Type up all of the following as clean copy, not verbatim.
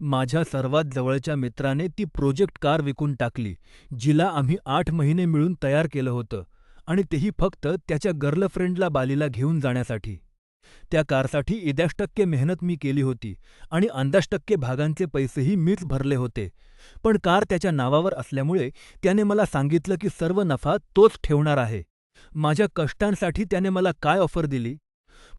माझ्या सर्वात जवळच्या मित्राने ती प्रोजेक्ट कार विकून टाकली, जिला आम्ही 8 महिने मिळून तयार केलं होतं आणि तेही फक्त त्याच्या गर्लफ्रेंडला बालीला घेऊन जाण्यासाठी. त्या कारसाठी 10% मेहनत मी केली होती आणि 50% भागांचे पैसेही मीच भरले होते. पण कार त्याच्या नावावर असल्यामुळे त्याने मला सांगितलं की सर्व नफा तोच ठेवणार आहे. माझ्या कष्टांसाठी त्याने मला काय ऑफर दिली?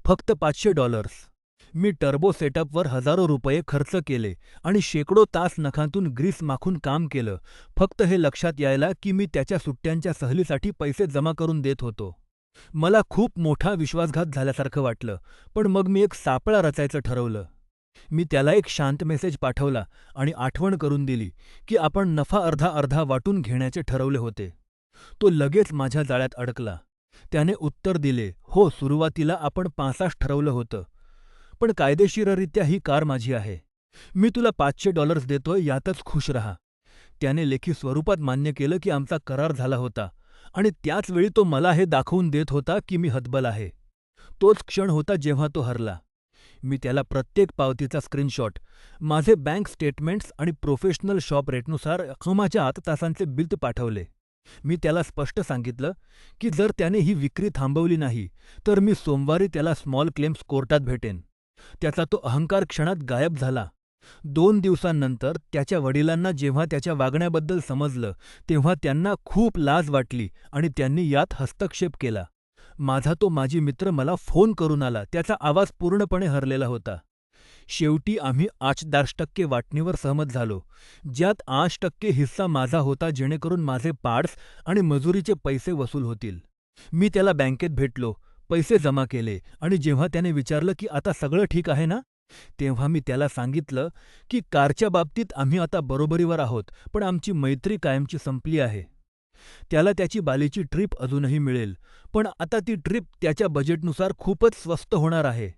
फक्त $500. मी टर्बो सेटअपवर हजारो रुपये खर्च केले आणि शेकडो तास नखांतून ग्रीस माखून काम केलं, फक्त हे लक्षात यायला की मी त्याच्या सुट्ट्यांच्या सहलीसाठी पैसे जमा करून देत होतो. मला खूप मोठा विश्वासघात झाल्यासारखं वाटलं, पण मग मी एक सापळा रचायचं ठरवलं. मी त्याला एक शांत मेसेज पाठवला आणि आठवण करून दिली की आपण नफा अर्धा अर्धा वाटून घेण्याचे ठरवले होते. तो लगेच माझ्या जाळ्यात अडकला. त्याने उत्तर दिले, "हो, सुरुवातीला आपण 65 ठरवलं होतं, पण कायदेशीररित्या ही कार माझी आहे. मी तुला $500 देतोय यातच खुश राहा." त्याने लेखी स्वरूपात मान्य केलं की आमचा करार झाला होता आणि त्याच वेळी तो मला हे दाखवून देत होता की मी हतबल आहे. तोच क्षण होता जेव्हा तो हरला. मी त्याला प्रत्येक पावतीचा स्क्रीनशॉट, माझे बँक स्टेटमेंट्स आणि प्रोफेशनल शॉप रेटनुसार कामाच्या 8 तासांचे बिल पाठवले. मी त्याला स्पष्ट सांगितलं की जर त्याने ही विक्री थांबवली नाही, तर मी सोमवारी त्याला स्मॉल क्लेम्स कोर्टात भेटेन. त्याचा तो अहंकार क्षणात गायब झाला. 2 दिवसांनंतर त्याच्या वडिलांना जेव्हा त्याच्या वागण्याबद्दल समजलं, तेव्हा त्यांना खूप लाज वाटली आणि त्यांनी यात हस्तक्षेप केला. माझी मित्र मला फोन करून आला, त्याचा आवाज पूर्णपणे हरलेला होता. शेवटी आम्ही 8% वाटणीवर सहमत झालो, ज्यात 8% हिस्सा माझा होता जेणेकरून माझे पार्ट्स आणि मजुरीचे पैसे वसूल होतील. मी त्याला बँकेत भेटलो, पैसे जमा केले आणि जेव्हा त्याने विचारलं की आता सगळं ठीक आहे ना, तेव्हा मी त्याला सांगितलं की कारच्या बाबतीत आम्ही आता बरोबरीवर आहोत, पण आमची मैत्री कायमची संपली आहे. त्याला त्याची बालीची ट्रिप अजूनही मिळेल, पण आता ती ट्रिप त्याच्या बजेटनुसार खूपच स्वस्त होणार आहे.